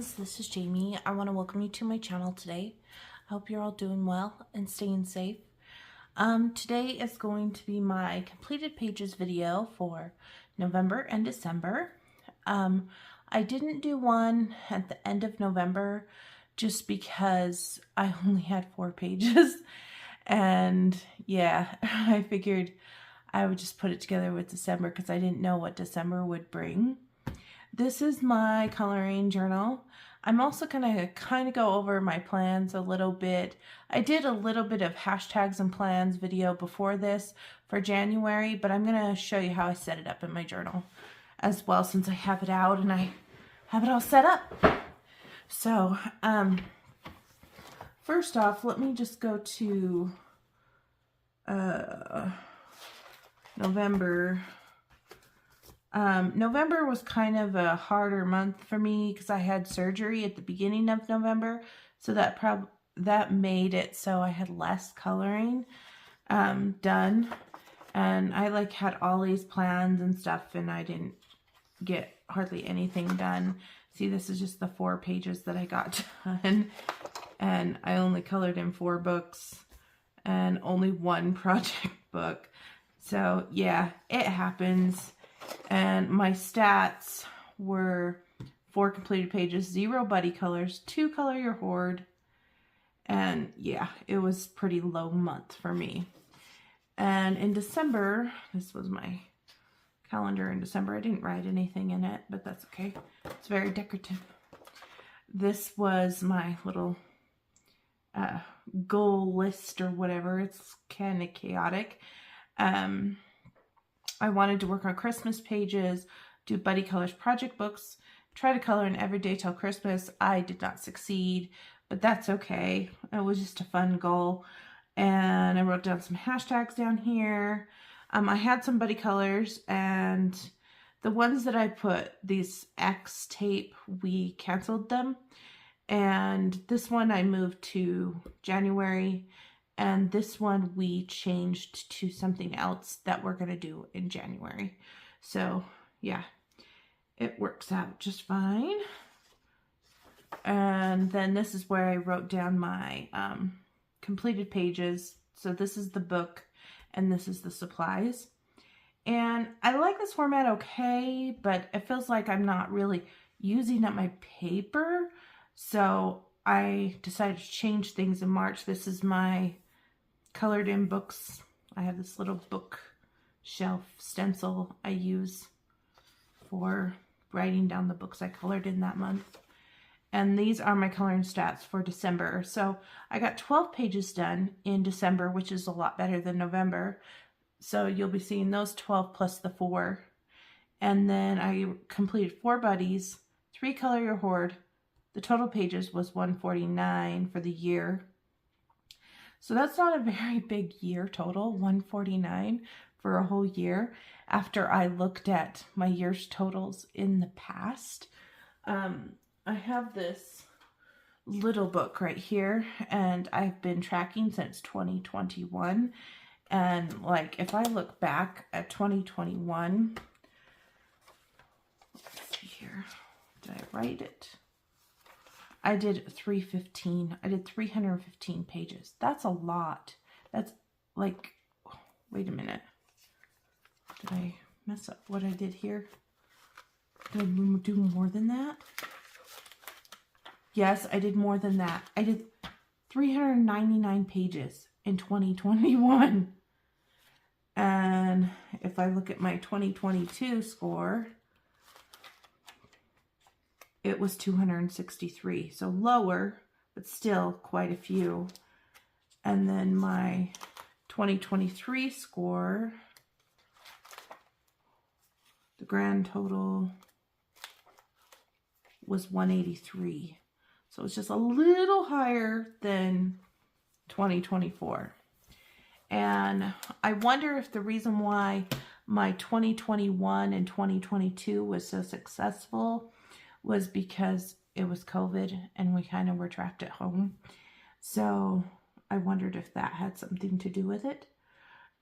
friends, this is Jamie. I want to welcome you to my channel today. I hope you're all doing well and staying safe. Today is going to be my completed pages video for November and December. I didn't do one at the end of November just because I only had 4 pages. And yeah, I figured I would just put it together with December because I didn't know what December would bring. This is my coloring journal. I'm also going to kind of go over my plans a little bit. I did a little bit of hashtags and plans video before this for January, but I'm going to show you how I set it up in my journal as well, since I have it out and I have it all set up. So, first off, let me just go to November. November was kind of a harder month for me because I had surgery at the beginning of November, so that made it so I had less coloring done, and I had all these plans and stuff, and I didn't get hardly anything done. See, this is just the 4 pages that I got done, and I only colored in 4 books and only 1 project book. So yeah, it happens. And my stats were 4 completed pages, 0 buddy colors, 2 color your horde, and yeah, it was pretty low month for me. And in December, this was my calendar in December. I didn't write anything in it, but that's okay. It's very decorative. This was my little goal list or whatever. It's kind of chaotic. I wanted to work on Christmas pages, do buddy colors project books, try to color an everyday till Christmas. I did not succeed, but that's okay. It was just a fun goal. And I wrote down some hashtags down here. I had some buddy colors, and the ones that I put, these X tape, we canceled them. And this one I moved to January. And this one we changed to something else that we're going to do in January. So yeah, it works out just fine. And then this is where I wrote down my completed pages. So this is the book and this is the supplies. And I like this format okay, but it feels like I'm not really using up my paper. So I decided to change things in March. This is my colored in books. I have this little book shelf stencil I use for writing down the books I colored in that month. And these are my coloring stats for December. So I got 12 pages done in December, which is a lot better than November. So you'll be seeing those 12 plus the 4. And then I completed 4 buddies, 3 color your horde. The total pages was 149 for the year. So that's not a very big year total, 149 for a whole year, after I looked at my year's totals in the past. I have this little book right here, and I've been tracking since 2021. And if I look back at 2021, let's see here, did I write it? I did 315. I did 315 pages. That's a lot. That's wait a minute. Did I mess up what I did here? Did I do more than that? Yes, I did more than that. I did 399 pages in 2021. And if I look at my 2022 score, it was 263, so lower, but still quite a few. And then my 2023 score, the grand total was 183. So it's just a little higher than 2024. And I wonder if the reason why my 2021 and 2022 was so successful was because it was COVID and we kind of were trapped at home. So I wondered if that had something to do with it.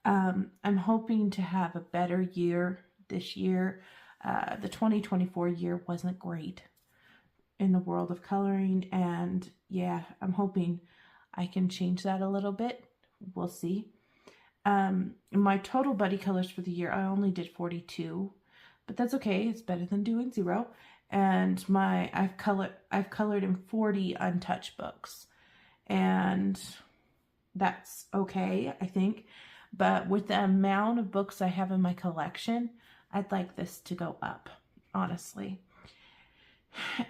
I'm hoping to have a better year this year. The 2024 year wasn't great. in the world of coloring, and yeah, I'm hoping I can change that a little bit. We'll see. My total buddy colors for the year, I only did 42, but that's okay. It's better than doing 0. And I've colored in 40 untouched books, and that's okay, I think. But with the amount of books I have in my collection, I'd like this to go up, honestly.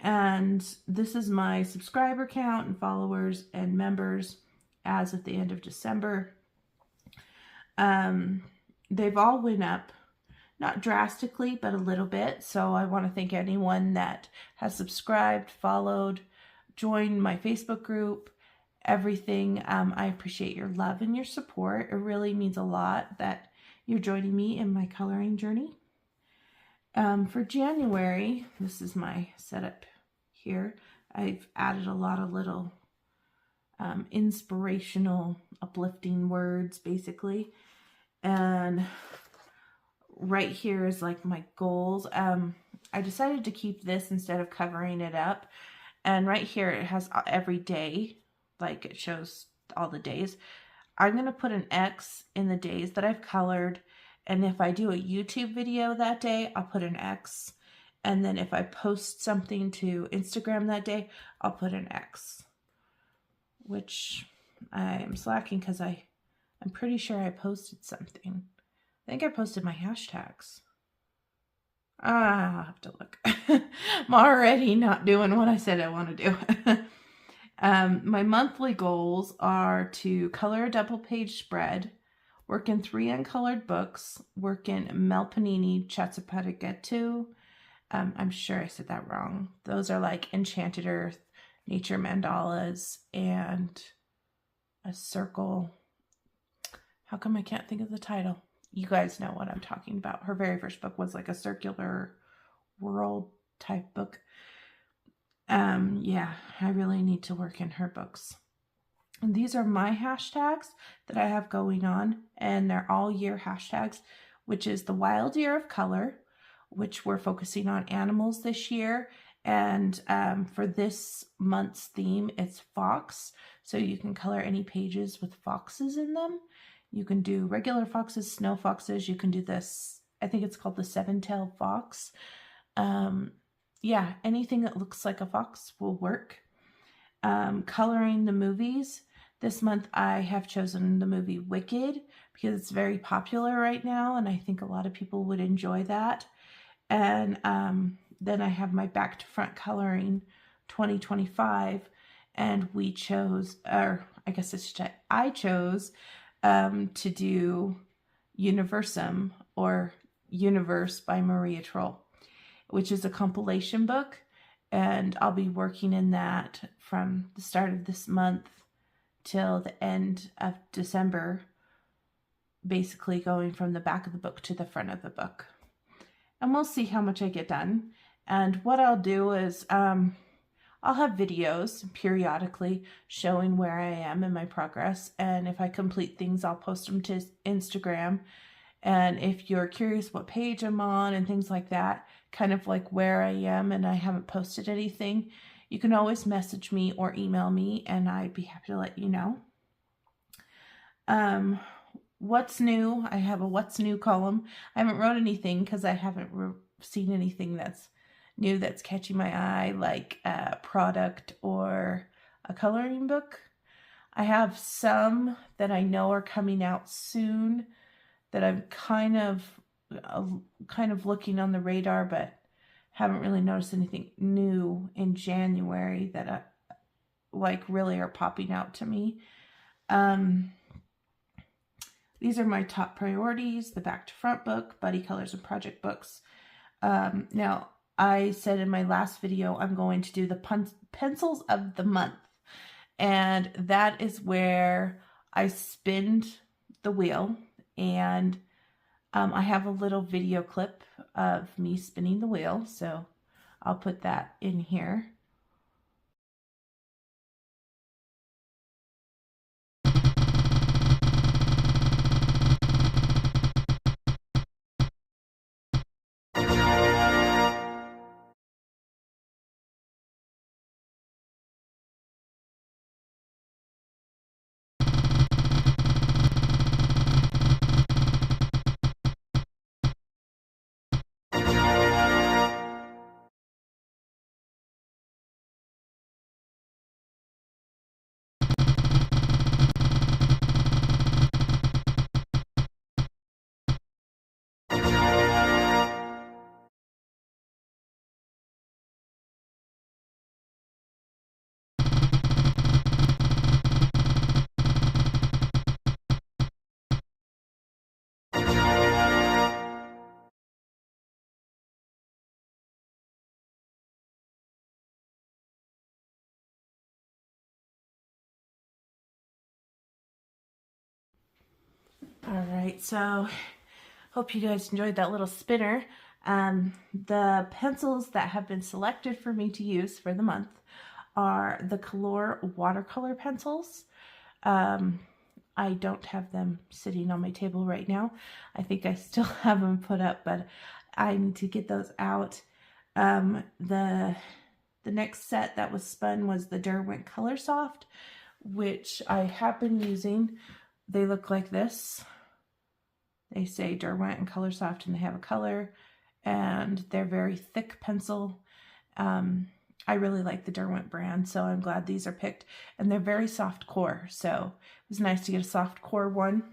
And this is my subscriber count and followers and members as of the end of December. They've all went up, not drastically, but a little bit. So I want to thank anyone that has subscribed, followed, joined my Facebook group, everything. I appreciate your love and your support. It really means a lot that you're joining me in my coloring journey. For January, this is my setup here. I've added a lot of little inspirational, uplifting words, basically. And right here is like my goals. I decided to keep this instead of covering it up. And right here it has every day, like it shows all the days. I'm going to put an X in the days that I've colored. And if I do a YouTube video that day, I'll put an X. And then if I post something to Instagram that day, I'll put an X. Which I'm slacking because I'm pretty sure I posted something. I think I posted my hashtags. I'll have to look. I'm already not doing what I said I want to do. My monthly goals are to color a double page spread, work in 3 uncolored books, work in Mel Panini Chatsapategetu. I'm sure I said that wrong. Those are like Enchanted Earth, Nature Mandalas, and a circle. How come I can't think of the title? You guys know what I'm talking about. Her very first book was like a circular world type book. Yeah, I really need to work in her books. And these are my hashtags that I have going on, and they're all year hashtags, which is the wild year of color, which we're focusing on animals this year. And for this month's theme, it's fox. So you can color any pages with foxes in them. You can do regular foxes, snow foxes. You can do this, I think it's called the 7-tailed fox. Yeah, anything that looks like a fox will work. Coloring the movies. This month I have chosen the movie Wicked because it's very popular right now, and I think a lot of people would enjoy that. And then I have my back to front coloring 2025, and we chose, or I guess I chose to do Universum, or Universe by Maria Troll, which is a compilation book, and I'll be working in that from the start of this month till the end of December, basically going from the back of the book to the front of the book. And we'll see how much I get done. And what I'll do is I'll have videos periodically showing where I am in my progress. And if I complete things, I'll post them to Instagram. And if you're curious what page I'm on and things like that, kind of like where I am and I haven't posted anything, you can always message me or email me and I'd be happy to let you know. What's new? I have a what's new column. I haven't wrote anything because I haven't seen anything that's new that's catching my eye, like a product or a coloring book. I have some that I know are coming out soon that I'm kind of looking on the radar, but haven't really noticed anything new in January that like really are popping out to me. These are my top priorities: the back to front book, buddy colors, and project books. Now, I said in my last video, I'm going to do the pencils of the month. And that is where I spin the wheel. And I have a little video clip of me spinning the wheel. So I'll put that in here. All right, so hope you guys enjoyed that little spinner. The pencils that have been selected for me to use for the month are the Color watercolor pencils. I don't have them sitting on my table right now. I think I still have them put up, but I need to get those out. The next set that was spun was the Derwent Color Soft, which I have been using. They look like this. They say Derwent and Color Soft, and they have a color, and they're very thick pencil. I really like the Derwent brand, so I'm glad these are picked. And they're very soft core, so it was nice to get a soft core one.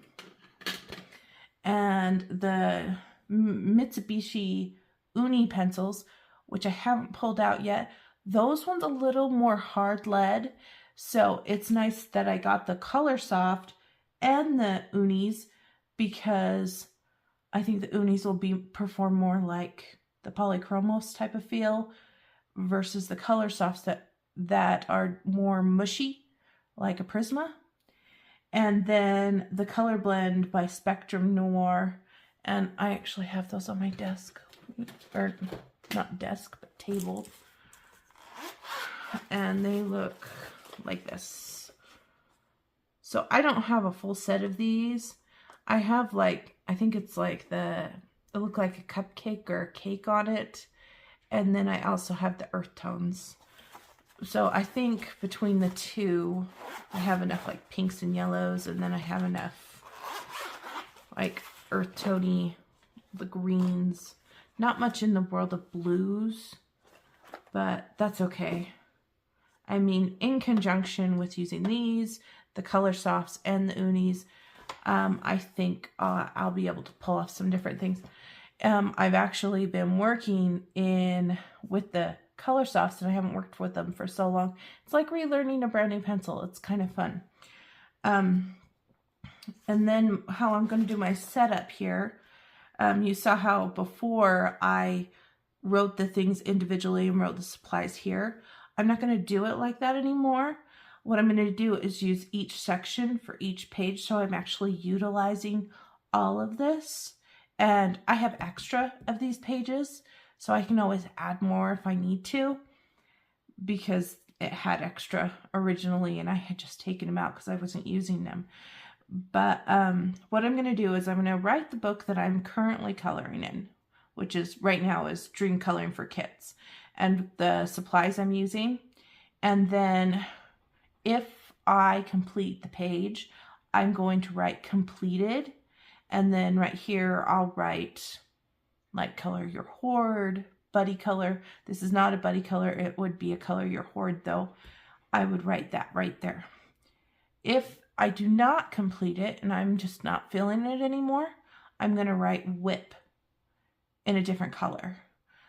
And the Mitsubishi Uni pencils, which I haven't pulled out yet, those ones a little more hard lead. So it's nice that I got the Color Soft and the Unis, because I think the Unis will perform more like the Polychromos type of feel versus the Color Softs that are more mushy, like a Prisma. And then the Color Blend by Spectrum Noir. And I actually have those on my desk. Or not desk, but table. And they look like this. So I don't have a full set of these. I have like, I think it's like it looked like a cupcake or a cake on it. And then I also have the earth tones. So I think between the two, I have enough like pinks and yellows, and then I have enough like earth tony, the greens. Not much in the world of blues, but that's okay. I mean, in conjunction with using these, the Color Softs and the Unis, I think I'll be able to pull off some different things. I've actually been working with the Color Softs, and I haven't worked with them for so long. It's like relearning a brand new pencil. It's kind of fun. And then how I'm going to do my setup here. You saw how before I wrote the things individually and wrote the supplies here. I'm not going to do it like that anymore. What I'm going to do is use each section for each page, so I'm actually utilizing all of this. And I have extra of these pages, so I can always add more if I need to, because it had extra originally and I had just taken them out because I wasn't using them. But what I'm going to do is I'm going to write the book that I'm currently coloring in, which is right now is Dream Coloring for Kids, and the supplies I'm using. And then if I complete the page, I'm going to write completed. And then right here, I'll write like color your hoard, buddy color. This is not a buddy color. It would be a color your hoard though. I would write that right there. If I do not complete it and I'm just not feeling it anymore, I'm going to write whip in a different color.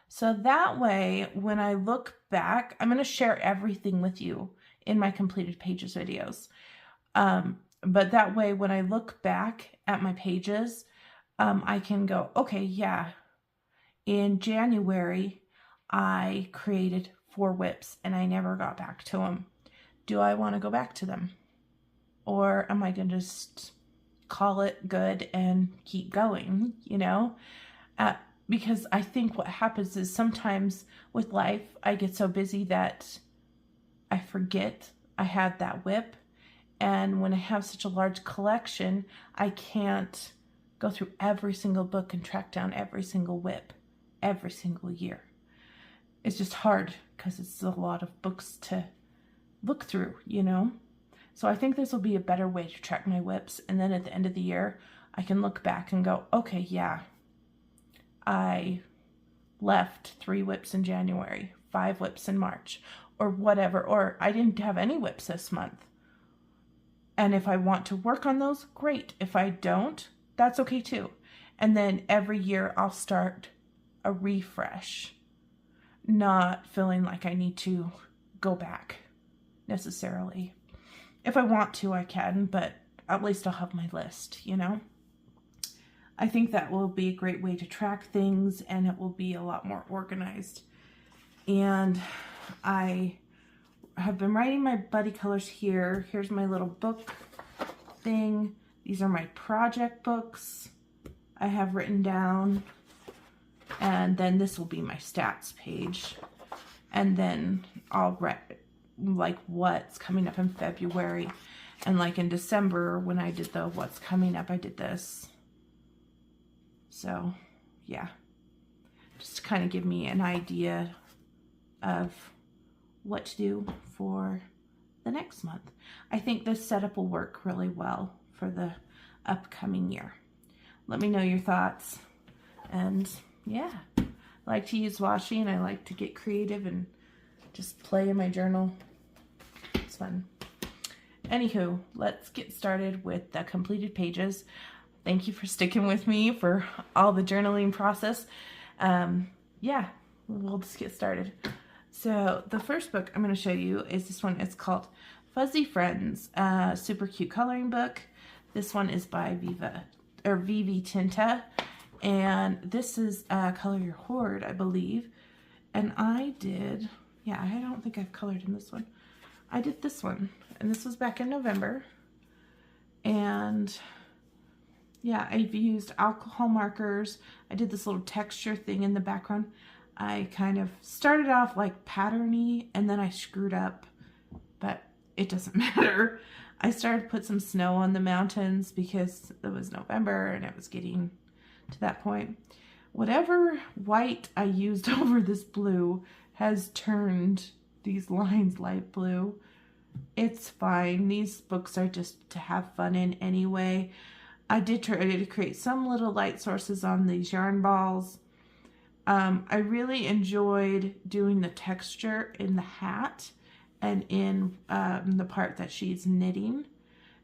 So that way, when I look back, I'm going to share everything with you in my completed pages videos. But that way, when I look back at my pages, I can go, okay, yeah, in January, I created 4 whips and I never got back to them. Do I want to go back to them? Or am I going to just call it good and keep going, you know? Because I think what happens is sometimes with life, I get so busy that I forget I had that whip. And when I have such a large collection, I can't go through every single book and track down every single whip every single year. It's just hard because it's a lot of books to look through, you know? So I think this will be a better way to track my whips. And then at the end of the year, I can look back and go, okay, yeah, I left 3 whips in January, 5 whips in March, or whatever, or I didn't have any whips this month. And if I want to work on those, great. If I don't, that's okay too. And then every year I'll start a refresh, not feeling like I need to go back necessarily. If I want to, I can, but at least I'll have my list, you know? I think that will be a great way to track things, and it will be a lot more organized. And I have been writing my buddy colors here. Here's my little book thing. These are my project books I have written down. And then this will be my stats page. And then I'll write like what's coming up in February. And like in December when I did the what's coming up, I did this. So yeah, just to kind of give me an idea of what to do for the next month. I think this setup will work really well for the upcoming year. Let me know your thoughts. And yeah, I like to use washi and I like to get creative and just play in my journal. It's fun. Anywho, let's get started with the completed pages. Thank you for sticking with me for all the journaling process. Yeah, we'll just get started. So the first book I'm going to show you is this one. It's called Fuzzy Friends, super cute coloring book. This one is by Vivi Tinta, and this is Color Your Hoard, I believe. And I did, yeah, I don't think I've colored in this one. I did this one, and this was back in November. And yeah, I've used alcohol markers. I did this little texture thing in the background. I kind of started off like patterny and then I screwed up, but it doesn't matter. I started to put some snow on the mountains because it was November and it was getting to that point. Whatever white I used over this blue has turned these lines light blue. It's fine. These books are just to have fun in anyway. I did try to create some little light sources on these yarn balls. I really enjoyed doing the texture in the hat and in the part that she's knitting.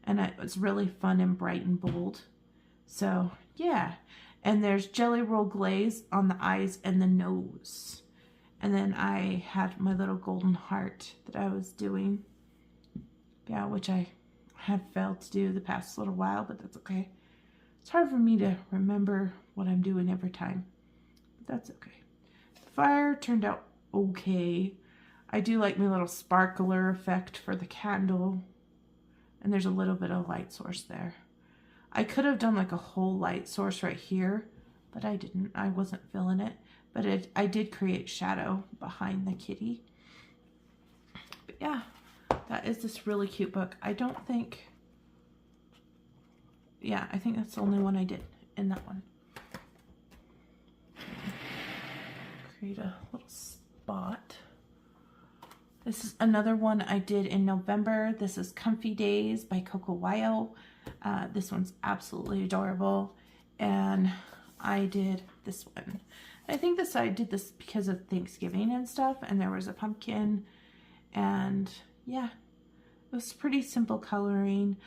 And it was really fun and bright and bold. So, yeah. And there's Jelly Roll glaze on the eyes and the nose. And then I had my little golden heart that I was doing. Yeah, which I have failed to do the past little while, but that's okay. It's hard for me to remember what I'm doing every time. That's okay. The fire turned out okay. I do like my little sparkler effect for the candle. And there's a little bit of light source there. I could have done like a whole light source right here, but I didn't. I wasn't feeling it. But I did create shadow behind the kitty. But yeah, that is this really cute book. I don't think... Yeah, I think that's the only one I did in that one. Create a little spot. This is another one I did in November. This is Comfy Days by Coco Wyo. This one's absolutely adorable. And I did this one. I think I did this because of Thanksgiving and stuff. And there was a pumpkin. And yeah, it was pretty simple coloring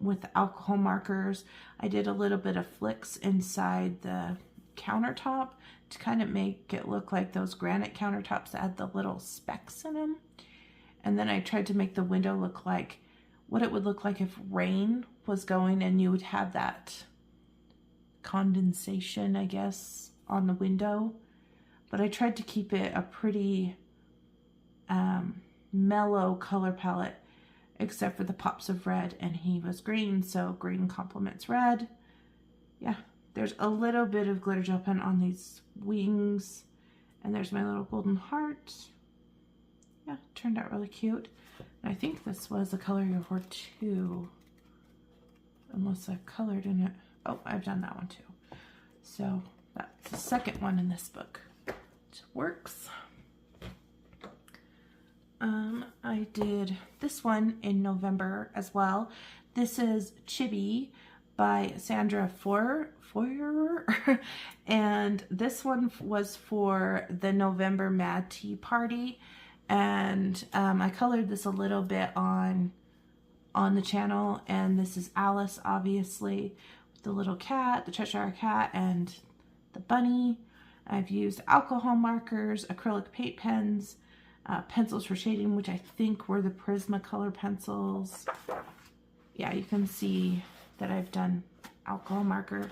with alcohol markers. I did a little bit of flicks inside the countertop to kind of make it look like those granite countertops that had the little specks in them. And then I tried to make the window look like what it would look like if rain was going and you would have that condensation, I guess, on the window. But I tried to keep it a pretty mellow color palette, except for the pops of red, and he was green, so green complements red. Yeah, there's a little bit of glitter gel pen on these wings, and there's my little golden heart. Yeah, turned out really cute. And I think this was a Color Your Hoard too, unless I've colored in it. Oh, I've done that one too. So that's the second one in this book. It works. I did this one in November as well. This is Chibi by Sandra Foyer. And this one was for the November Mad Tea Party. And I colored this a little bit on the channel. And this is Alice, obviously, with the little cat, the Cheshire Cat, and the bunny. I've used alcohol markers, acrylic paint pens, pencils for shading, which I think were the Prismacolor pencils. Yeah, you can see that I've done alcohol marker.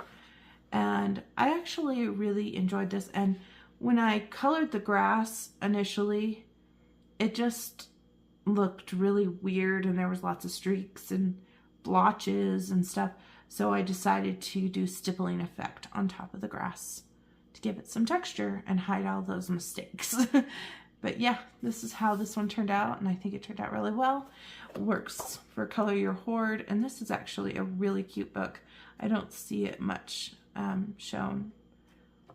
And I actually really enjoyed this. And when I colored the grass initially, it just looked really weird and there was lots of streaks and blotches and stuff. So I decided to do stippling effect on top of the grass to give it some texture and hide all those mistakes. But yeah, this is how this one turned out, and I think it turned out really well. Works for Color Your Hoard, and this is actually a really cute book. I don't see it much shown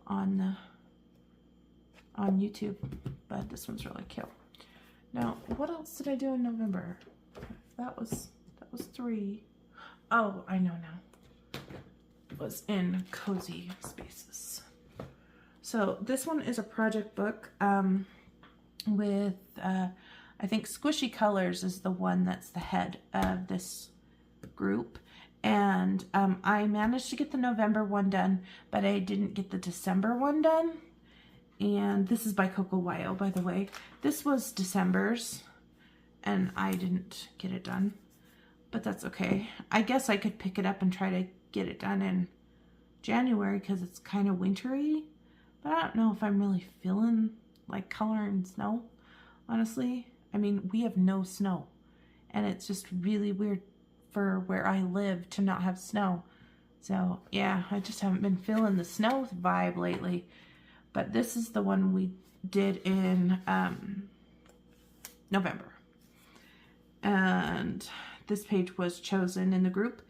on YouTube, but this one's really cute. Now, what else did I do in November? That was 3. Oh, I know now. It was in Cozy Spaces. So this one is a project book with, I think Squishy Colors is the one that's the head of this group. And I managed to get the November one done, but I didn't get the December one done. And this is by Coco Wyo, by the way. This was December's, and I didn't get it done, but that's okay. I guess I could pick it up and try to get it done in January because it's kind of wintry, but I don't know if I'm really feeling like coloring snow, honestly. I mean, we have no snow, and it's just really weird for where I live to not have snow. So yeah, I just haven't been feeling the snow vibe lately. But this is the one we did in November. And this page was chosen in the group.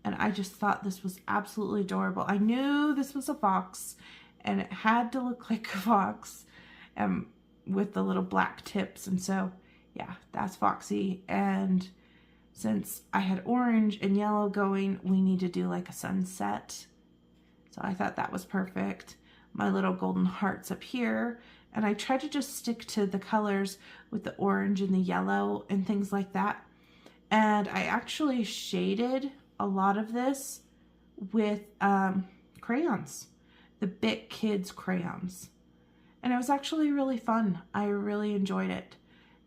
And I just thought this was absolutely adorable. I knew this was a fox. And it had to look like a fox with the little black tips. And so, yeah, that's Foxy. And since I had orange and yellow going, we need to do like a sunset. So I thought that was perfect. My little golden hearts up here, and I tried to just stick to the colors with the orange and the yellow and things like that. And I actually shaded a lot of this with crayons, the Bic Kids crayons, and it was actually really fun. I really enjoyed it.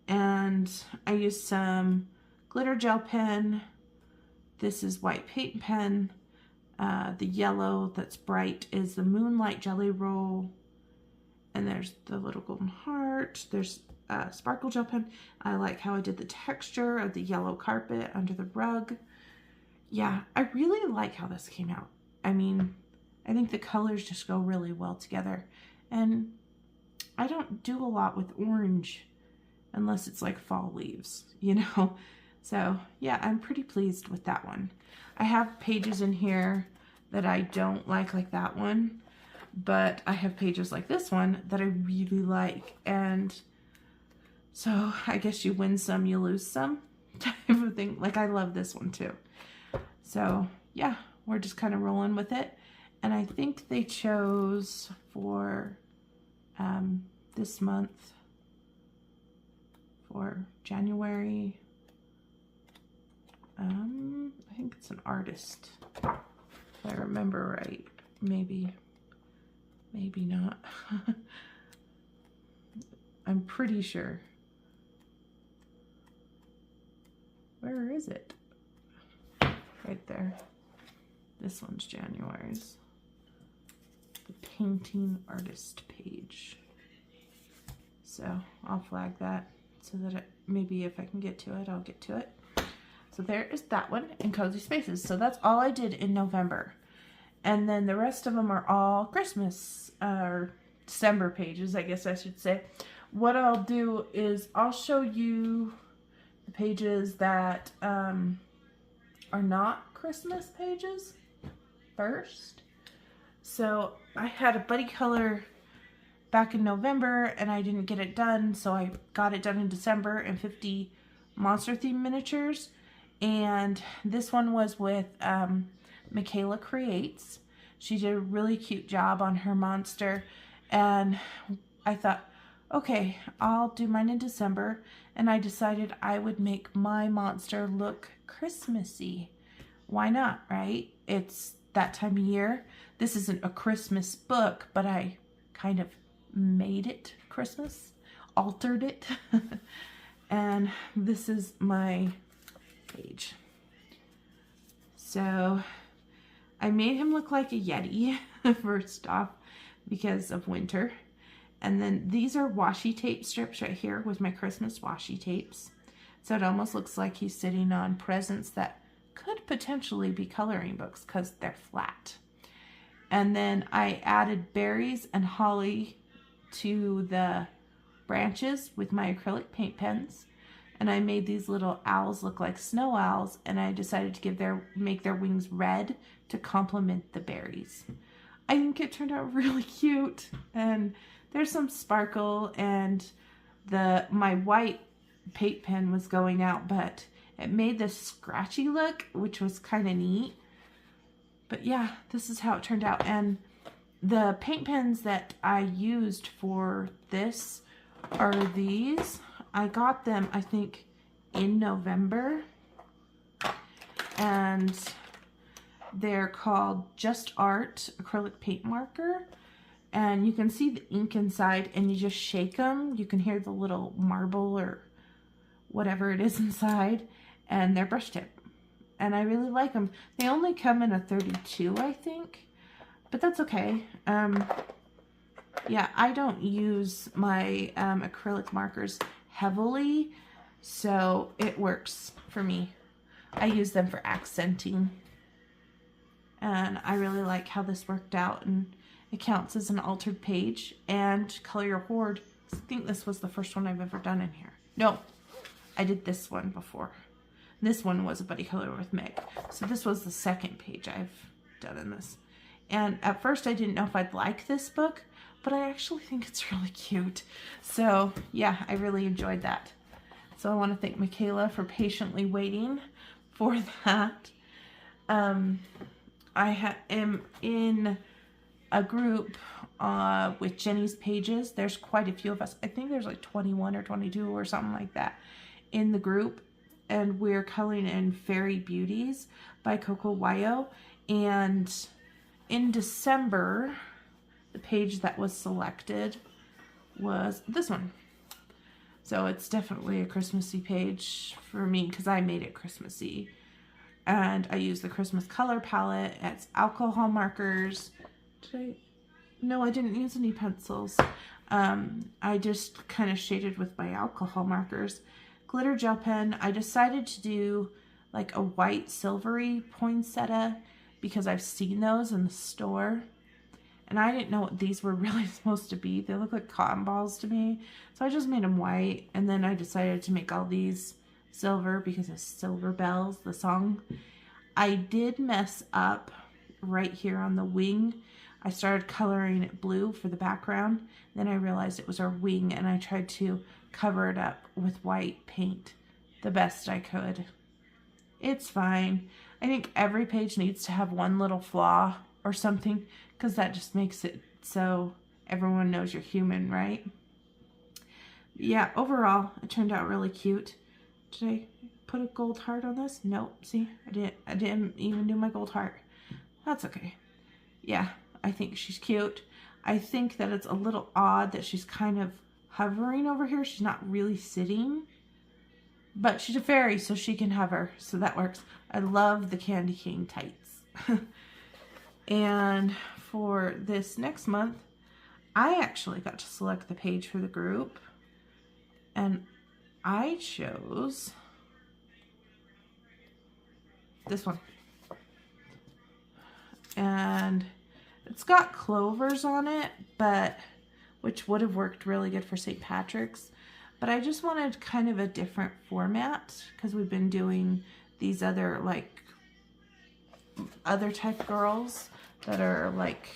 And I used some glitter gel pen. This is white paint pen. The yellow that's bright is the Moonlight Jelly Roll. And there's the little golden heart. There's sparkle gel pen. I like how I did the texture of the yellow carpet under the rug. Yeah, I really like how this came out. I mean, I think the colors just go really well together. And I don't do a lot with orange unless it's like fall leaves, you know? So yeah, I'm pretty pleased with that one. I have pages in here that I don't like that one, but I have pages like this one that I really like. And so I guess you win some, you lose some type of thing. Like, I love this one too. So yeah, we're just kind of rolling with it. And I think they chose for this month, for January, I think it's an artist, if I remember right. Maybe not. I'm pretty sure. Where is it? Right there. This one's January's. The painting artist page. So I'll flag that so that maybe if I can get to it, I'll get to it. So there is that one in Cozy Spaces. So that's all I did in November. And then the rest of them are all Christmas or December pages, I guess I should say. What I'll do is I'll show you the pages that are not Christmas pages first. So I had a buddy color back in November and I didn't get it done. So I got it done in December in 50 monster theme miniatures. And this one was with Michaela Creates. She did a really cute job on her monster. And I thought, okay, I'll do mine in December. And I decided I would make my monster look Christmassy. Why not, right? It's that time of year. This isn't a Christmas book, but I kind of made it Christmas, altered it. And this is my page. So I made him look like a Yeti first off because of winter. And then these are washi tape strips right here with my Christmas washi tapes. So it almost looks like he's sitting on presents that could potentially be coloring books because they're flat. And then I added berries and holly to the branches with my acrylic paint pens. And I made these little owls look like snow owls, and I decided to make their wings red to complement the berries. I think it turned out really cute, and there's some sparkle, and my white paint pen was going out, but it made this scratchy look, which was kind of neat. But yeah, this is how it turned out. And the paint pens that I used for this are these. I got them, I think, in November, and they're called Just Art acrylic paint marker, and you can see the ink inside, and you just shake them. You can hear the little marble or whatever it is inside, and they're brush tip, and I really like them. They only come in a 32, I think, but that's okay. Yeah, I don't use my acrylic markers heavily, so it works for me. I use them for accenting, and I really like how this worked out, and it counts as an altered page and color your hoard. I think this was the first one I've ever done in here. No, I did this one before. This one was a buddy color with Meg, so this was the second page I've done in this. And at first I didn't know if I'd like this book, but I actually think it's really cute. So yeah, I really enjoyed that. So I want to thank Michaela for patiently waiting for that. I am in a group with Jenny's Pages. There's quite a few of us. I think there's like 21 or 22 or something like that in the group. And we're coloring in Fairy Beauties by Coco Wayo. And in December, the page that was selected was this one. So it's definitely a Christmassy page for me because I made it Christmassy. And I used the Christmas color palette. It's alcohol markers. No, I didn't use any pencils. I just kind of shaded with my alcohol markers. Glitter gel pen. I decided to do like a white silvery poinsettia because I've seen those in the store. And I didn't know what these were really supposed to be. They look like cotton balls to me. So I just made them white. And then I decided to make all these silver because of Silver Bells, the song. I did mess up right here on the wing. I started coloring it blue for the background. Then I realized it was our wing, and I tried to cover it up with white paint the best I could. It's fine. I think every page needs to have one little flaw or something, because that just makes it so everyone knows you're human, right? Yeah, overall, it turned out really cute. Did I put a gold heart on this? Nope. See, I didn't even do my gold heart. That's okay. Yeah, I think she's cute. I think that it's a little odd that she's kind of hovering over here. She's not really sitting, but she's a fairy, so she can hover, so that works. I love the candy cane tights. And for this next month, I actually got to select the page for the group, and I chose this one. And it's got clovers on it, but which would have worked really good for St. Patrick's. But I just wanted kind of a different format because we've been doing these other other type girls that are like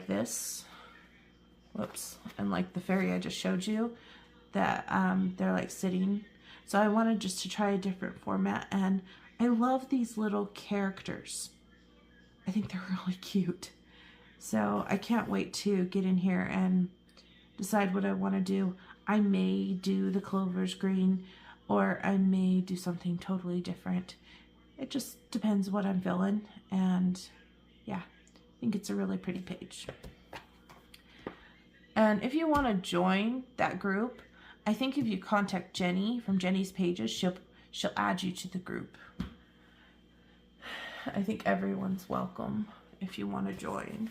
this. Whoops. And like the fairy I just showed you, that they're like sitting. So I wanted just to try a different format, and I love these little characters. I think they're really cute. So I can't wait to get in here and decide what I want to do. I may do the clovers green, or I may do something totally different. It just depends what I'm feeling. And yeah, I think it's a really pretty page. And if you want to join that group, I think if you contact Jenny from Jenny's Pages, she'll add you to the group. I think everyone's welcome if you want to join.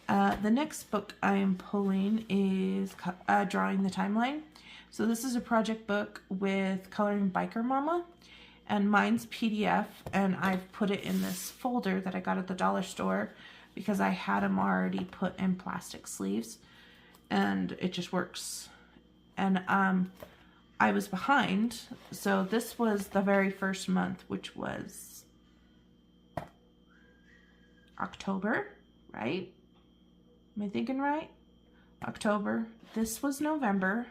The next book I am pulling is Drawing the Timeline. So this is a project book with Coloring Biker Mama. and mine's PDF, and I've put it in this folder that I got at the dollar store because I had them already put in plastic sleeves, and it just works. And I was behind, so this was the very first month, which was October, right? Am I thinking right? October. This was November.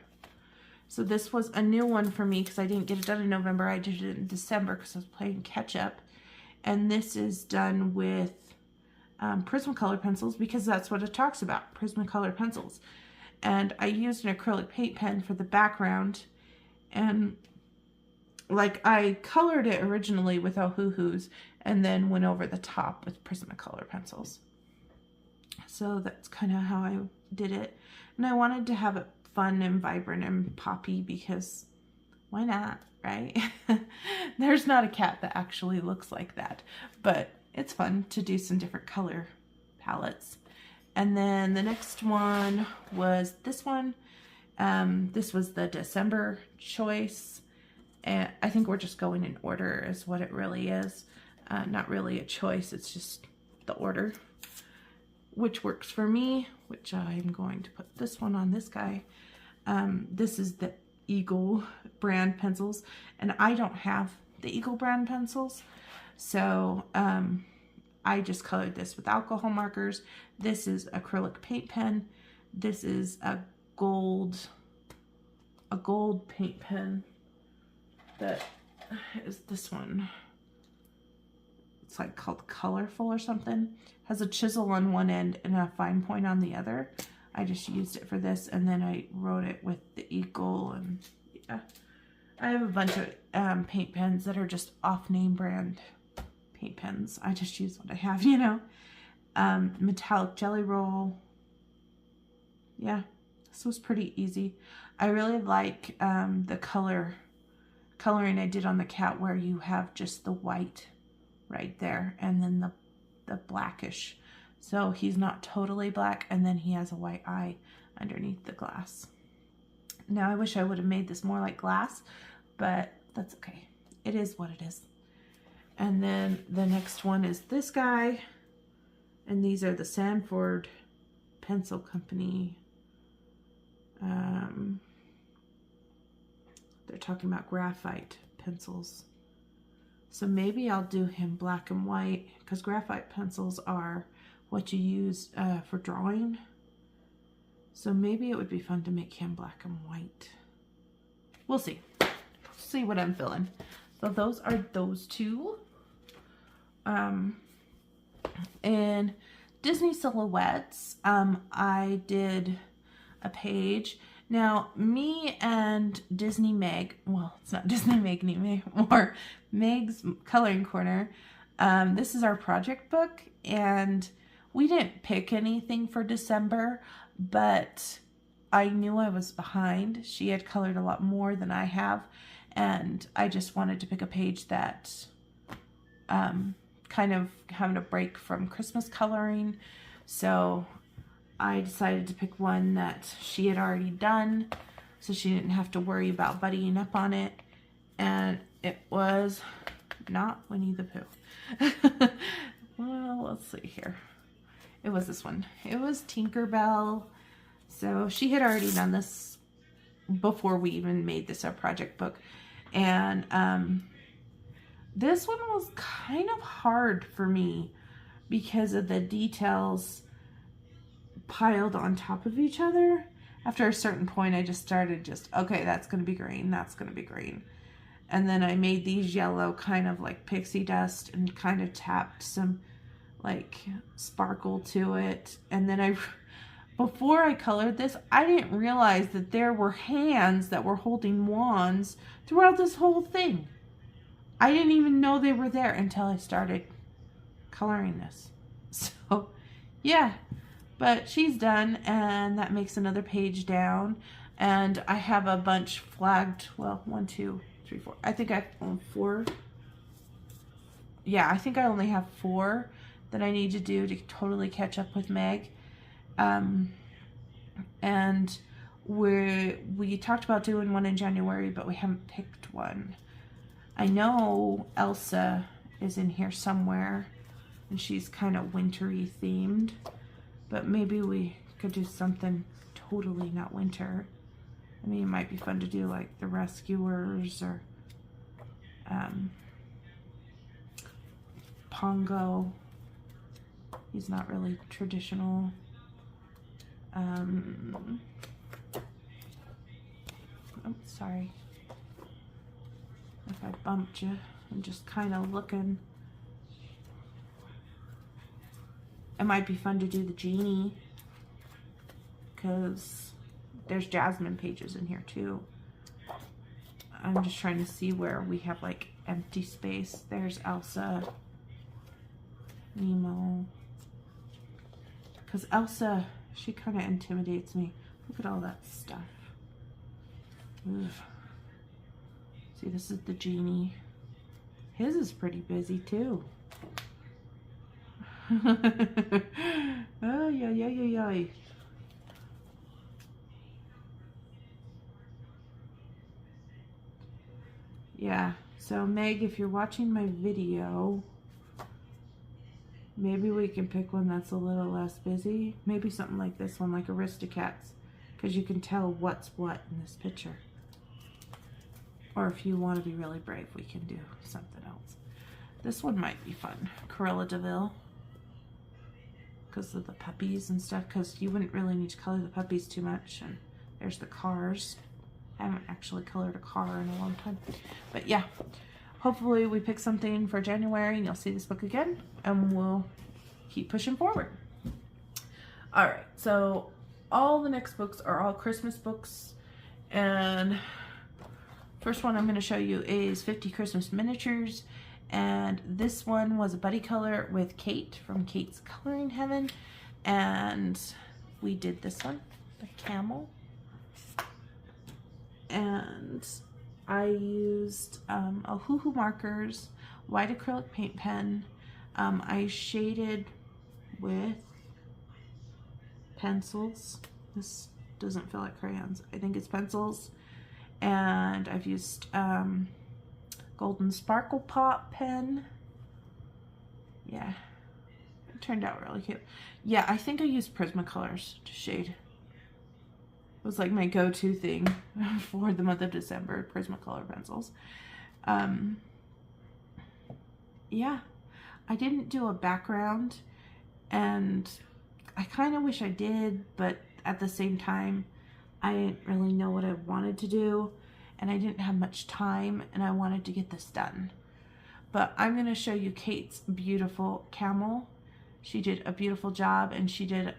So this was a new one for me because I didn't get it done in November. I did it in December because I was playing catch up. And this is done with Prismacolor pencils because that's what it talks about, Prismacolor pencils. And I used an acrylic paint pen for the background. And like I colored it originally with Ohuhus and then went over the top with Prismacolor pencils. So that's kind of how I did it. And I wanted to have it fun and vibrant and poppy because why not, right? There's not a cat that actually looks like that, but it's fun to do some different color palettes. And then the next one was this one. This was the December choice, and I think we're just going in order is what it really is. Not really a choice, it's just the order, which works for me, which I'm going to put this one on this guy. This is the Eagle brand pencils, and I don't have the Eagle brand pencils, so I just colored this with alcohol markers. This is acrylic paint pen. This is a gold paint pen that is this one. It's like called Colorful or something. Has a chisel on one end and a fine point on the other. I just used it for this, and then I wrote it with the Eagle, and yeah. I have a bunch of paint pens that are just off-name brand paint pens. I just use what I have, you know. Metallic jelly roll. Yeah, this was pretty easy. I really like the coloring I did on the cat where you have just the white right there and then the blackish. So he's not totally black, and then he has a white eye underneath the glass. Now I wish I would have made this more like glass, but that's okay. It is what it is. And then the next one is this guy, and these are the Sanford Pencil Company. They're talking about graphite pencils. So maybe I'll do him black and white because graphite pencils are what you use for drawing. So maybe it would be fun to make him black and white. We'll see. See what I'm feeling. So those are those two. And Disney Silhouettes, I did a page. Now, me and Disney Meg, well, it's not Disney Meg anymore, Meg's Coloring Corner, this is our project book, and we didn't pick anything for December, but I knew I was behind. She had colored a lot more than I have, and I just wanted to pick a page that kind of having a break from Christmas coloring, so I decided to pick one that she had already done, so she didn't have to worry about buddying up on it, and it was not Winnie the Pooh. Well, let's see here. It was this one. It was Tinkerbell. So she had already done this before we even made this our project book, and this one was kind of hard for me because of the details piled on top of each other. After a certain point, I just started okay, that's going to be green, that's going to be green. And then I made these yellow kind of like pixie dust and kind of tapped some like sparkle to it. And then before I colored this, I didn't realize that there were hands that were holding wands throughout this whole thing. I didn't even know they were there until I started coloring this. So, yeah. But she's done, and that makes another page down. And I have a bunch flagged. Well, 1, 2, 3, 4. I think I have 4. Yeah, I think I only have 4 that I need to do to totally catch up with Meg. And we talked about doing one in January, but we haven't picked one. I know Elsa is in here somewhere, and she's kind of wintry themed, but maybe we could do something totally not winter. I mean, it might be fun to do like the Rescuers or Pongo. He's not really traditional. Oh, sorry if I bumped you. I'm just kind of looking. It might be fun to do the genie, because there's Jasmine pages in here too. I'm just trying to see where we have like empty space. There's Elsa, Nemo. Because Elsa, she kind of intimidates me. Look at all that stuff. Ugh. See, this is the genie. His is pretty busy too. Oh, yeah. Yeah, so Meg, if you're watching my video, maybe we can pick one that's a little less busy. Maybe something like this one, like Aristocats, because you can tell what's what in this picture. Or if you want to be really brave, we can do something else. This one might be fun. Cruella de Vil, because of the puppies and stuff, because you wouldn't really need to color the puppies too much. And there's the cars. I haven't actually colored a car in a long time. But yeah, hopefully we pick something for January and you'll see this book again, and we'll keep pushing forward. All right, so all the next books are all Christmas books, and first one I'm going to show you is 50 Christmas Miniatures, and this one was a buddy color with Kate from Kate's Coloring Heaven, and we did this one, the camel. And I used Ohuhu markers, white acrylic paint pen. I shaded with pencils. This doesn't feel like crayons. I think it's pencils. And I've used Golden Sparkle Pop pen. Yeah, it turned out really cute. Yeah, I think I used Prismacolors to shade. It was like my go-to thing for the month of December, Prismacolor pencils. Yeah, I didn't do a background, and I kind of wish I did, but at the same time, I didn't really know what I wanted to do, and I didn't have much time, and I wanted to get this done. But I'm going to show you Kate's beautiful camel. She did a beautiful job, and she did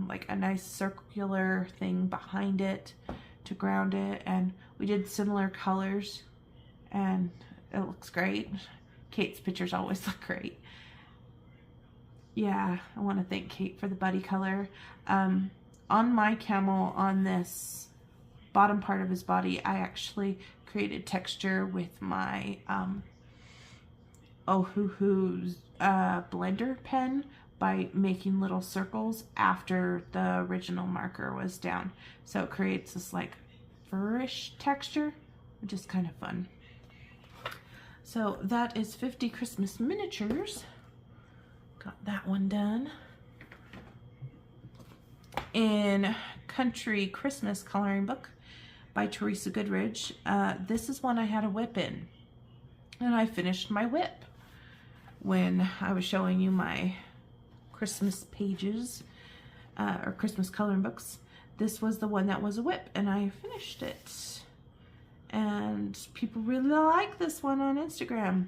like a nice circular thing behind it to ground it, and we did similar colors, and it looks great. Kate's pictures always look great. Yeah, I want to thank Kate for the buddy color. On my camel, on this bottom part of his body, I actually created texture with my Ohuhu's blender pen, by making little circles after the original marker was down. So it creates this like furish texture, which is kind of fun. So that is 50 Christmas Miniatures. Got that one done. In Country Christmas Coloring Book by Teresa Goodridge, this is one I had a whip in. And I finished my whip when I was showing you my Christmas pages or Christmas coloring books. This was the one that was a whip, and I finished it, and people really like this one on Instagram.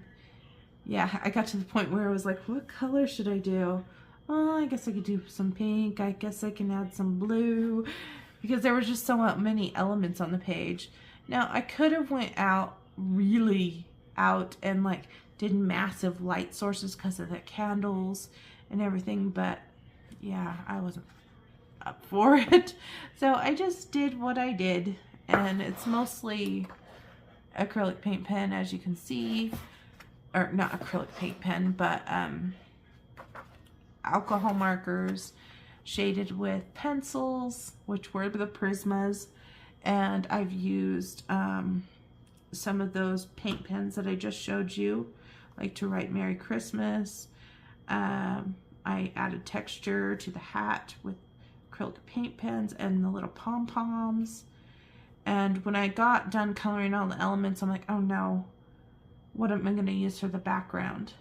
Yeah, I got to the point where I was like, what color should I do? Oh, I guess I could do some pink. I guess I can add some blue, because there was just so many elements on the page. Now I could have went really out and like did massive light sources because of the candles and everything, but yeah, I wasn't up for it. So I just did what I did, and it's mostly acrylic paint pen, as you can see, or not acrylic paint pen, but alcohol markers shaded with pencils, which were the Prismas, and I've used some of those paint pens that I just showed you, like to write Merry Christmas. I added texture to the hat with acrylic paint pens and the little pom-poms. And when I got done coloring all the elements, I'm like, oh no, what am I going to use for the background?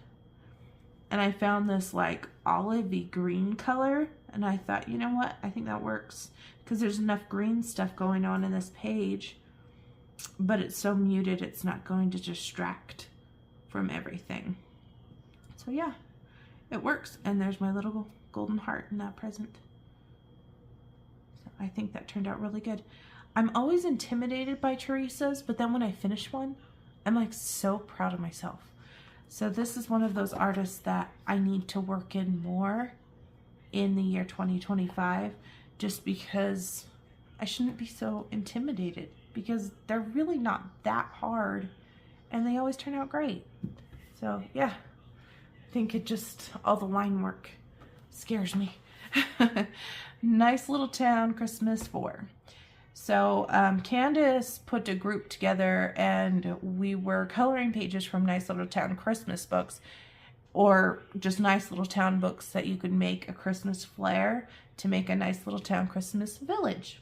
And I found this like olivey green color, and I thought, you know what, I think that works because there's enough green stuff going on in this page, but it's so muted it's not going to distract from everything. So yeah, it works. And there's my little golden heart in that present. So I think that turned out really good. I'm always intimidated by Teresa's, but then when I finish one, I'm like so proud of myself. So this is one of those artists that I need to work in more in the year 2025, just because I shouldn't be so intimidated, because they're really not that hard and they always turn out great. So yeah, I think it just, all the line work scares me. Nice Little Town Christmas 4. So Candace put a group together and we were coloring pages from Nice Little Town Christmas books, or just Nice Little Town books that you could make a Christmas flair to make a Nice Little Town Christmas village.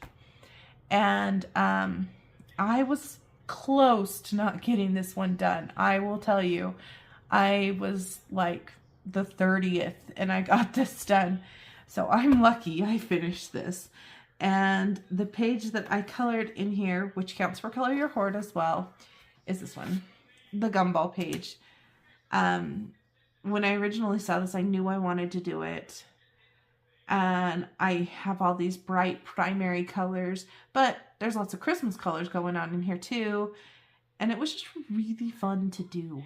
And I was close to not getting this one done. I will tell you, I was like the 30th and I got this done. So I'm lucky I finished this. And the page that I colored in here, which counts for Color Your Hoard as well, is this one, the gumball page. When I originally saw this, I knew I wanted to do it. And I have all these bright primary colors, but there's lots of Christmas colors going on in here too. And it was just really fun to do.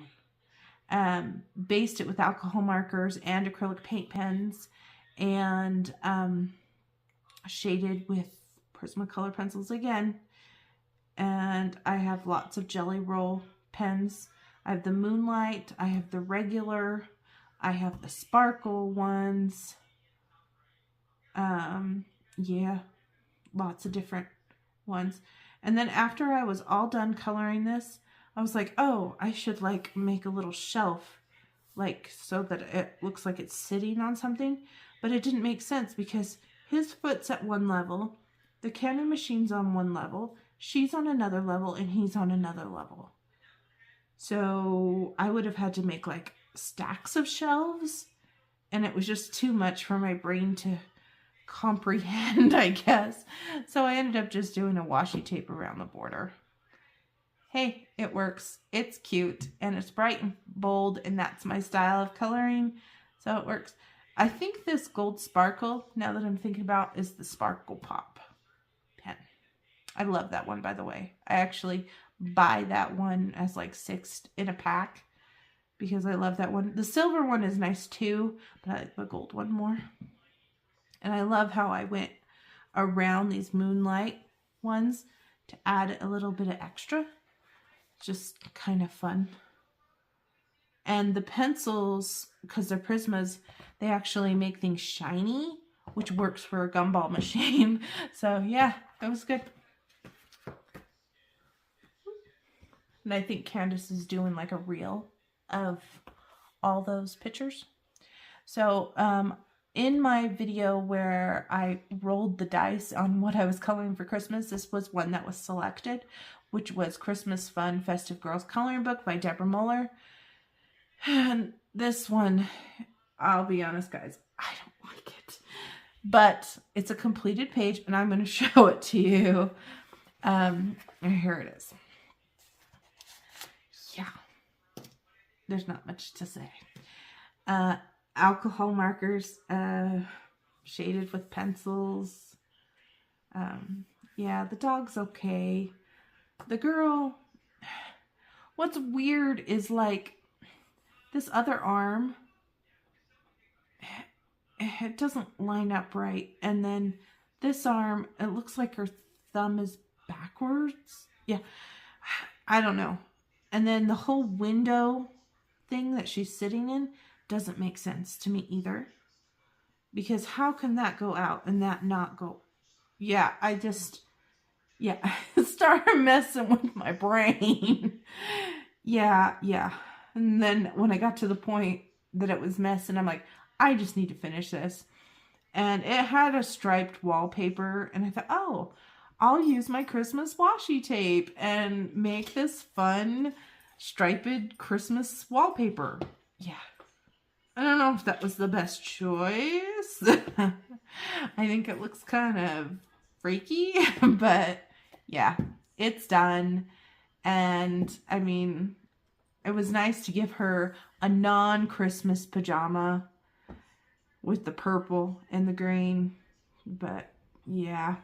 Based it with alcohol markers and acrylic paint pens, and shaded with Prismacolor pencils again. And I have lots of Jelly Roll pens. I have the Moonlight, I have the regular, I have the sparkle ones. Yeah, lots of different ones. And then after I was all done coloring this, I was like, oh, I should like make a little shelf, like so that it looks like it's sitting on something. But it didn't make sense because his foot's at one level, the candy machine's on one level, she's on another level, and he's on another level. So I would have had to make like stacks of shelves, and it was just too much for my brain to comprehend, I guess. So I ended up just doing a washi tape around the border. Hey, it works. It's cute, and it's bright and bold, and that's my style of coloring, so it works. I think this gold sparkle, now that I'm thinking about, is the Sparkle Pop pen. I love that one, by the way. I actually buy that one as like 6 in a pack because I love that one. The silver one is nice too, but I like the gold one more. And I love how I went around these Moonlight ones to add a little bit of extra. Just kind of fun. And the pencils, because they're Prismas, they actually make things shiny, which works for a gumball machine. So yeah, that was good. And I think Candace is doing like a reel of all those pictures. So in my video where I rolled the dice on what I was coloring for Christmas, this was one that was selected, which was Christmas Fun Festive Girls Coloring Book by Deborah Muller. And this one, I'll be honest, guys, I don't like it. But it's a completed page, and I'm going to show it to you. Here it is. Yeah. There's not much to say. Alcohol markers, shaded with pencils. Yeah, the dog's okay. The girl, what's weird is like this other arm, it doesn't line up right. And then this arm, it looks like her thumb is backwards. Yeah, I don't know. And then the whole window thing that she's sitting in doesn't make sense to me either. Because how can that go out and that not go? Yeah, yeah, start messing with my brain. Yeah. And then when I got to the point that it was messing, I'm like, I just need to finish this. And it had a striped wallpaper, and I thought, oh, I'll use my Christmas washi tape and make this fun striped Christmas wallpaper. Yeah. I don't know if that was the best choice. I think it looks kind of freaky, but yeah, it's done. And I mean, it was nice to give her a non-Christmas pajama with the purple and the green, but yeah,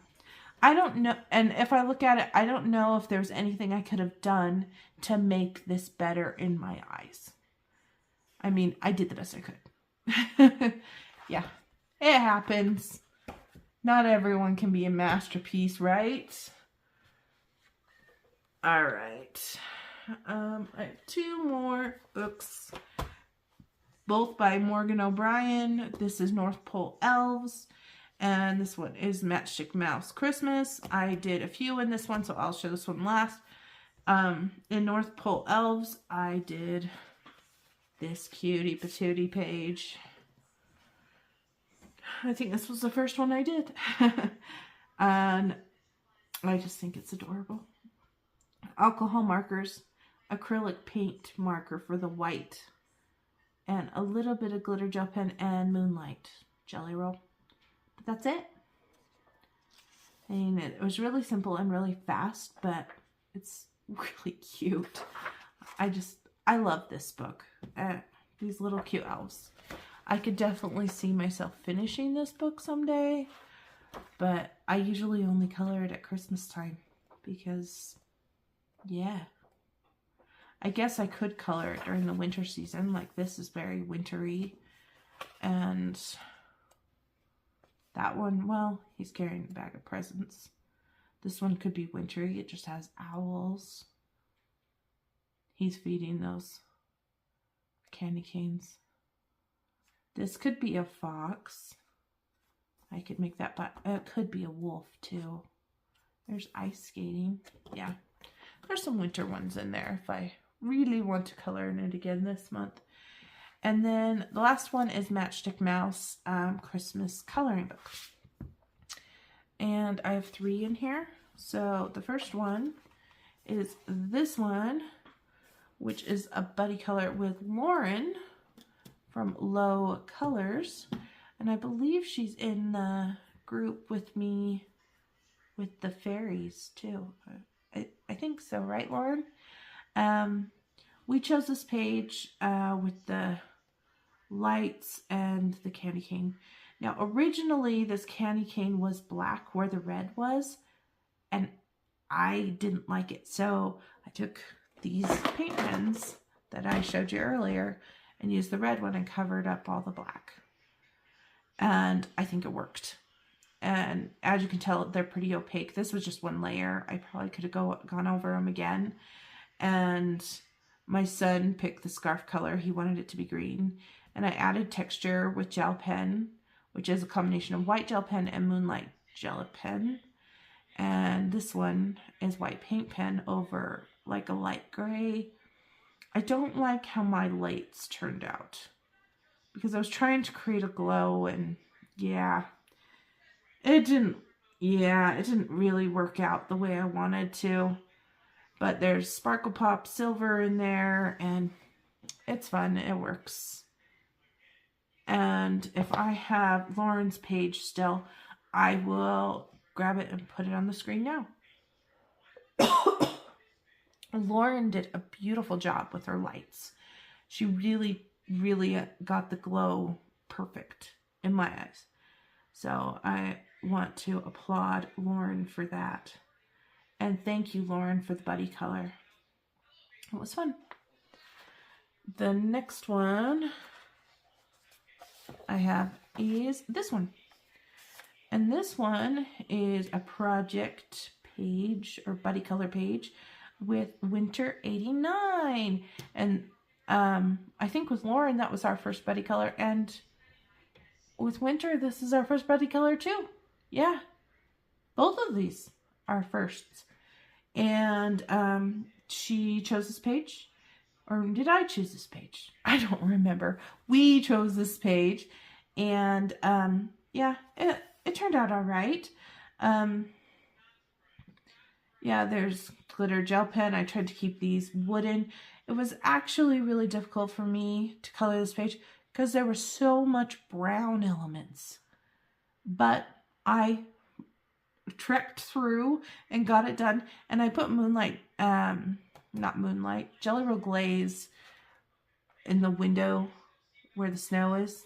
I don't know. And if I look at it, I don't know if there's anything I could have done to make this better in my eyes. I mean, I did the best I could. Yeah, it happens. Not everyone can be a masterpiece, right? All right. I have 2 more books, both by Morgan O'Brien. This is North Pole Elves, and this one is Matchstick Mouse Christmas. I did a few in this one, so I'll show this one last. In North Pole Elves, I did this cutie patootie page. I think this was the first one I did. And I just think it's adorable. Alcohol markers, acrylic paint marker for the white, and a little bit of glitter gel pen and Moonlight Jelly Roll. But that's it. I mean, it was really simple and really fast, but it's really cute. I love this book. These little cute elves. I could definitely see myself finishing this book someday, but I usually only color it at Christmas time because, yeah. I guess I could color it during the winter season. Like, this is very wintry. And that one, well, he's carrying a bag of presents. This one could be wintry. It just has owls. He's feeding those candy canes. This could be a fox. I could make that, but it could be a wolf too. There's ice skating. Yeah. There's some winter ones in there if I really want to color in it again this month. And then the last one is Matchstick Mouse Christmas coloring book. And I have 3 in here. So the first one is this one, which is a buddy color with Lauren from Low Colors. And I believe she's in the group with me with the fairies too. I think so, right, Lauren? We chose this page with the lights and the candy cane. Now, originally, this candy cane was black where the red was, and I didn't like it. So I took these paint pens that I showed you earlier and used the red one and covered up all the black. And I think it worked. And as you can tell, they're pretty opaque. This was just one layer. I probably could have gone over them again. And my son picked the scarf color. He wanted it to be green. And I added texture with gel pen, which is a combination of white gel pen and Moonlight gel pen. And this one is white paint pen over like a light gray. I don't like how my lights turned out because I was trying to create a glow, and yeah, it didn't really work out the way I wanted to. But there's Sparkle Pop Silver in there, and it's fun. It works. And if I have Lauren's page still, I will grab it and put it on the screen now. Lauren did a beautiful job with her lights. She really, really got the glow perfect in my eyes. So I want to applaud Lauren for that. And thank you, Lauren, for the buddy color. It was fun. The next one I have is this one. And this one is a project page or buddy color page with Winter 89. And I think with Lauren, that was our first buddy color. And with Winter, this is our first buddy color too. Yeah, both of these. our firsts. And she chose this page. Or did I choose this page? I don't remember. We chose this page. And yeah, it turned out all right. Yeah, there's glitter gel pen. I tried to keep these wooden. It was actually really difficult for me to color this page because there was so much brown elements. But I trekked through and got it done. And I put Jelly Roll glaze in the window where the snow is.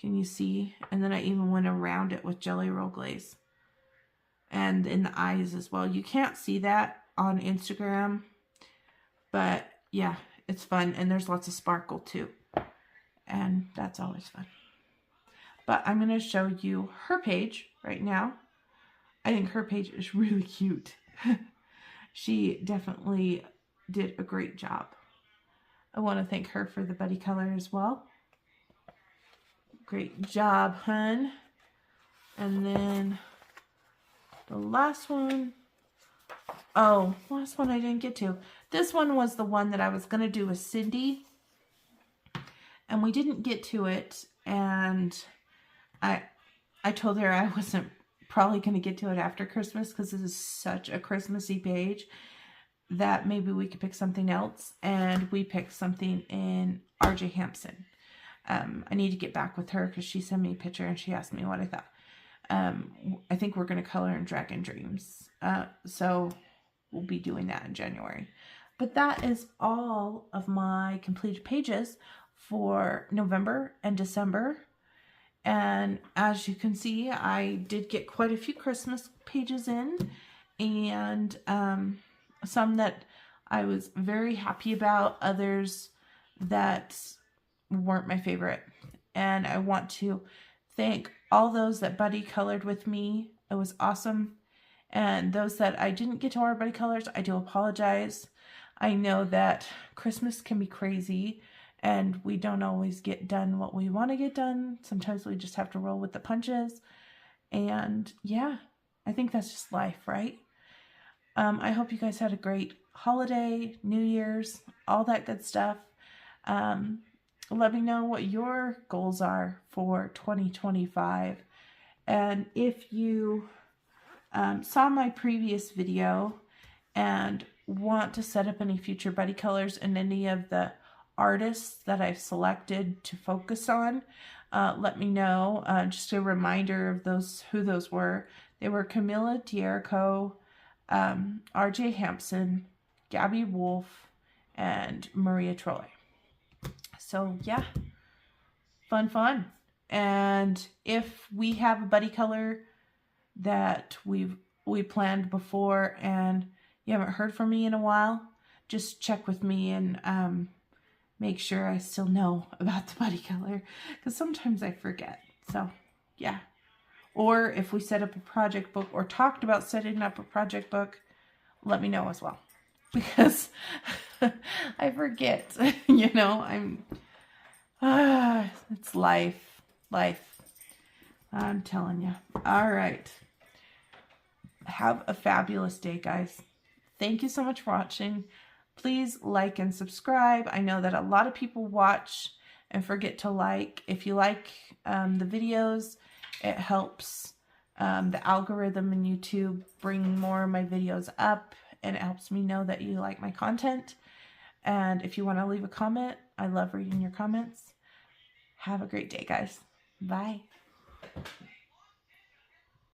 Can you see? And then I even went around it with Jelly Roll glaze. And in the eyes as well. You can't see that on Instagram. But yeah, it's fun. And there's lots of sparkle too. And that's always fun. But I'm going to show you her page right now. I think her page is really cute. She definitely did a great job. I want to thank her for the buddy color as well. Great job, hun. And then the last one. Oh, last one I didn't get to. This one was the one that I was going to do with Cindy. And we didn't get to it. And I told her I wasn't probably going to get to it after Christmas because this is such a Christmassy page that maybe we could pick something else. And we picked something in RJ Hampson. I need to get back with her because she sent me a picture and she asked me what I thought. I think we're going to color in Dragon Dreams. So we'll be doing that in January. But that is all of my completed pages for November and December. And as you can see, I did get quite a few Christmas pages in. And some that I was very happy about. Others that weren't my favorite. And I want to thank all those that buddy colored with me. It was awesome. And those that I didn't get to our buddy colors, I do apologize. I know that Christmas can be crazy and we don't always get done what we want to get done. Sometimes we just have to roll with the punches. And yeah, I think that's just life, right? I hope you guys had a great holiday, New Year's, all that good stuff. Let me know what your goals are for 2025. And if you saw my previous video and want to set up any future buddy colors and any of the artists that I've selected to focus on, let me know. Just a reminder of who those were. They were Camilla Dierico, RJ Hampson, Gabby Wolf, and Maria Troy. So yeah, fun. And if we have a buddy color that we planned before and you haven't heard from me in a while, just check with me and make sure I still know about the buddy color, because sometimes I forget. So yeah. Or if we set up a project book or talked about setting up a project book, let me know as well, because I forget. You know, it's life. I'm telling you. All right. Have a fabulous day, guys. Thank you so much for watching. Please like and subscribe. I know that a lot of people watch and forget to like. If you like the videos, it helps the algorithm in YouTube bring more of my videos up, and it helps me know that you like my content. And if you want to leave a comment, I love reading your comments. Have a great day, guys. Bye.